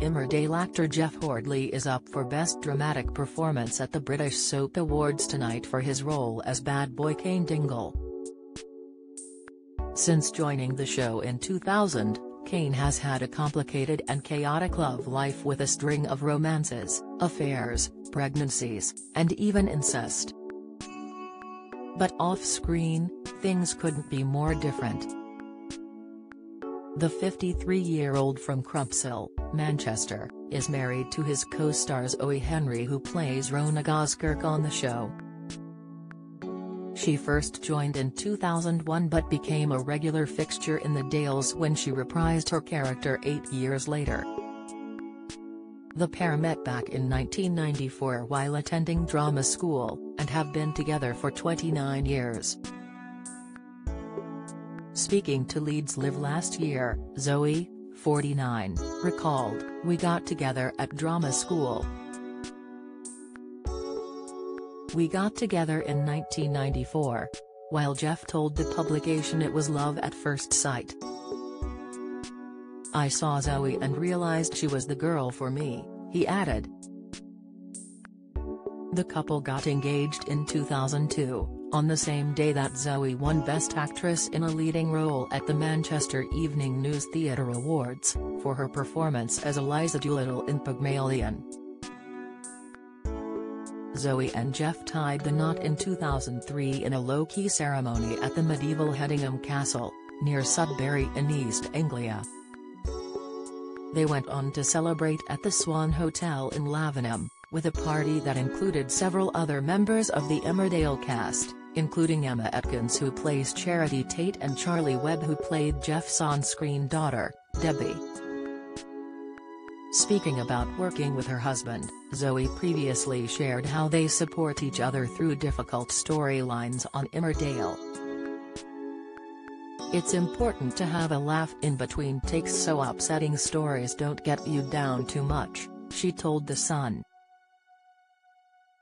Emmerdale actor Jeff Hordley is up for Best Dramatic Performance at the British Soap Awards tonight for his role as bad boy Kane Dingle. Since joining the show in 2000, Kane has had a complicated and chaotic love life with a string of romances, affairs, pregnancies, and even incest. But off-screen, things couldn't be more different. The 53-year-old from Crumpsall, Manchester, is married to his co-star Zoe Henry, who plays Rona Goskirk on the show. She first joined in 2001 but became a regular fixture in the Dales when she reprised her character 8 years later. The pair met back in 1994 while attending drama school, and have been together for 29 years. Speaking to Leeds Live last year, Zoe, 49, recalled, "We got together at drama school. We got together in 1994. While Jeff told the publication it was love at first sight. I saw Zoe and realized she was the girl for me," he added. The couple got engaged in 2002, on the same day that Zoe won Best Actress in a Leading Role at the Manchester Evening News Theatre Awards, for her performance as Eliza Doolittle in Pygmalion. Zoe and Jeff tied the knot in 2003 in a low-key ceremony at the medieval Hedingham Castle, near Sudbury in East Anglia. They went on to celebrate at the Swan Hotel in Lavenham, with a party that included several other members of the Emmerdale cast, including Emma Atkins, who plays Charity Tate, and Charlie Webb, who played Jeff's on-screen daughter, Debbie. Speaking about working with her husband, Zoe previously shared how they support each other through difficult storylines on Emmerdale. "It's important to have a laugh in between takes so upsetting stories don't get you down too much," she told The Sun.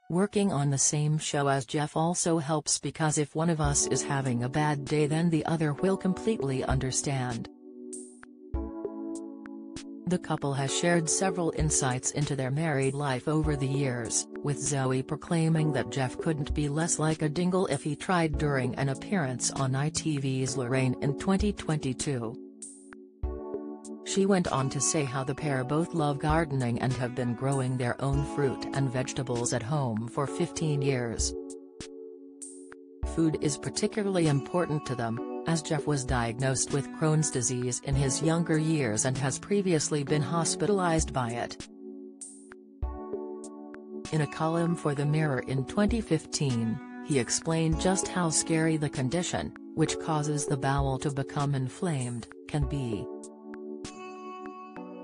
"Working on the same show as Jeff also helps, because if one of us is having a bad day then the other will completely understand." The couple has shared several insights into their married life over the years, with Zoe proclaiming that Jeff couldn't be less like a dingle if he tried during an appearance on ITV's Lorraine in 2022. She went on to say how the pair both love gardening and have been growing their own fruit and vegetables at home for 15 years. Food is particularly important to them, as Jeff was diagnosed with Crohn's disease in his younger years and has previously been hospitalized by it. In a column for The Mirror in 2015, he explained just how scary the condition, which causes the bowel to become inflamed, can be.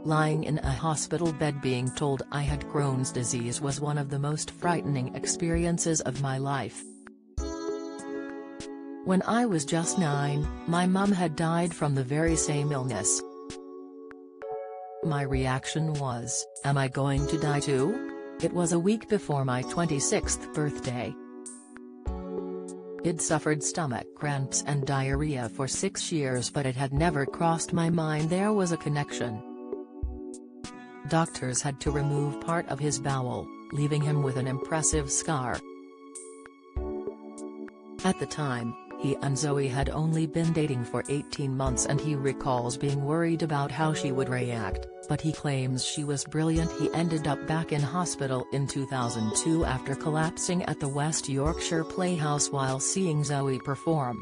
"Lying in a hospital bed being told I had Crohn's disease was one of the most frightening experiences of my life. When I was just 9, my mum had died from the very same illness. My reaction was, am I going to die too? It was a week before my 26th birthday. I'd suffered stomach cramps and diarrhea for 6 years, but it had never crossed my mind there was a connection. Doctors had to remove part of his bowel, leaving him with an impressive scar. At the time, he and Zoe had only been dating for 18 months and he recalls being worried about how she would react, but he claims she was brilliant." He ended up back in hospital in 2002 after collapsing at the West Yorkshire Playhouse while seeing Zoe perform.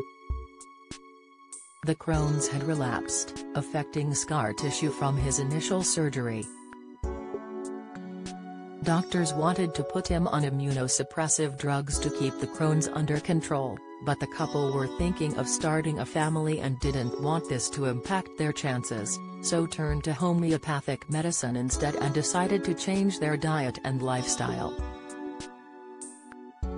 The Crohn's had relapsed, affecting scar tissue from his initial surgery. Doctors wanted to put him on immunosuppressive drugs to keep the Crohn's under control, but the couple were thinking of starting a family and didn't want this to impact their chances, so turned to homeopathic medicine instead and decided to change their diet and lifestyle.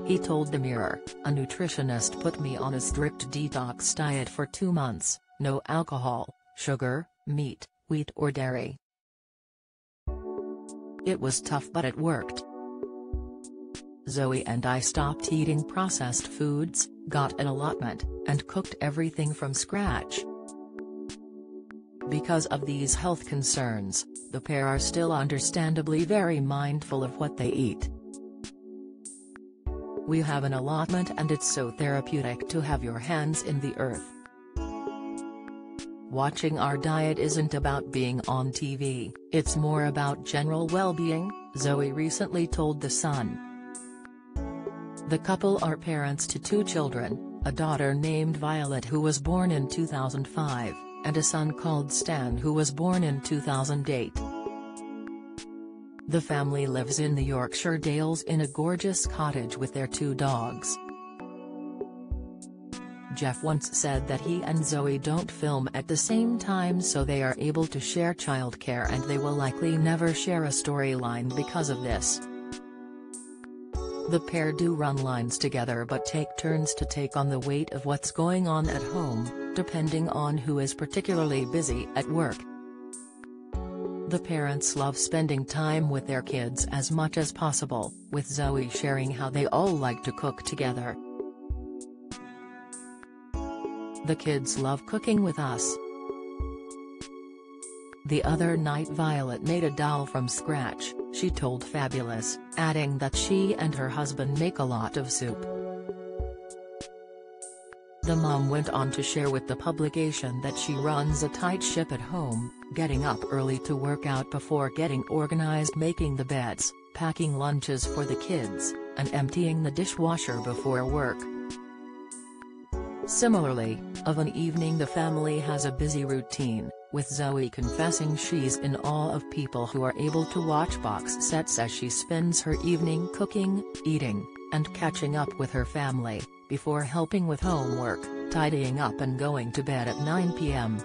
He told The Mirror, "A nutritionist put me on a strict detox diet for 2 months, no alcohol, sugar, meat, wheat or dairy. It was tough but it worked. Zoe and I stopped eating processed foods, got an allotment, and cooked everything from scratch. Because of these health concerns, the pair are still understandably very mindful of what they eat. "We have an allotment and it's so therapeutic to have your hands in the earth. Watching our diet isn't about being on TV, it's more about general well-being," Zoe recently told The Sun. The couple are parents to 2 children, a daughter named Violet who was born in 2005, and a son called Stan who was born in 2008. The family lives in the Yorkshire Dales in a gorgeous cottage with their 2 dogs. Jeff once said that he and Zoe don't film at the same time, so they are able to share childcare, and they will likely never share a storyline because of this. The pair do run lines together but take turns to take on the weight of what's going on at home, depending on who is particularly busy at work. The parents love spending time with their kids as much as possible, with Zoe sharing how they all like to cook together. "The kids love cooking with us. The other night Violet made a dal from scratch," she told Fabulous, adding that she and her husband make a lot of soup. The mom went on to share with the publication that she runs a tight ship at home, getting up early to work out before getting organized, making the beds, packing lunches for the kids, and emptying the dishwasher before work. Similarly, of an evening the family has a busy routine, with Zoe confessing she's in awe of people who are able to watch box sets as she spends her evening cooking, eating, and catching up with her family, before helping with homework, tidying up and going to bed at 9 p.m.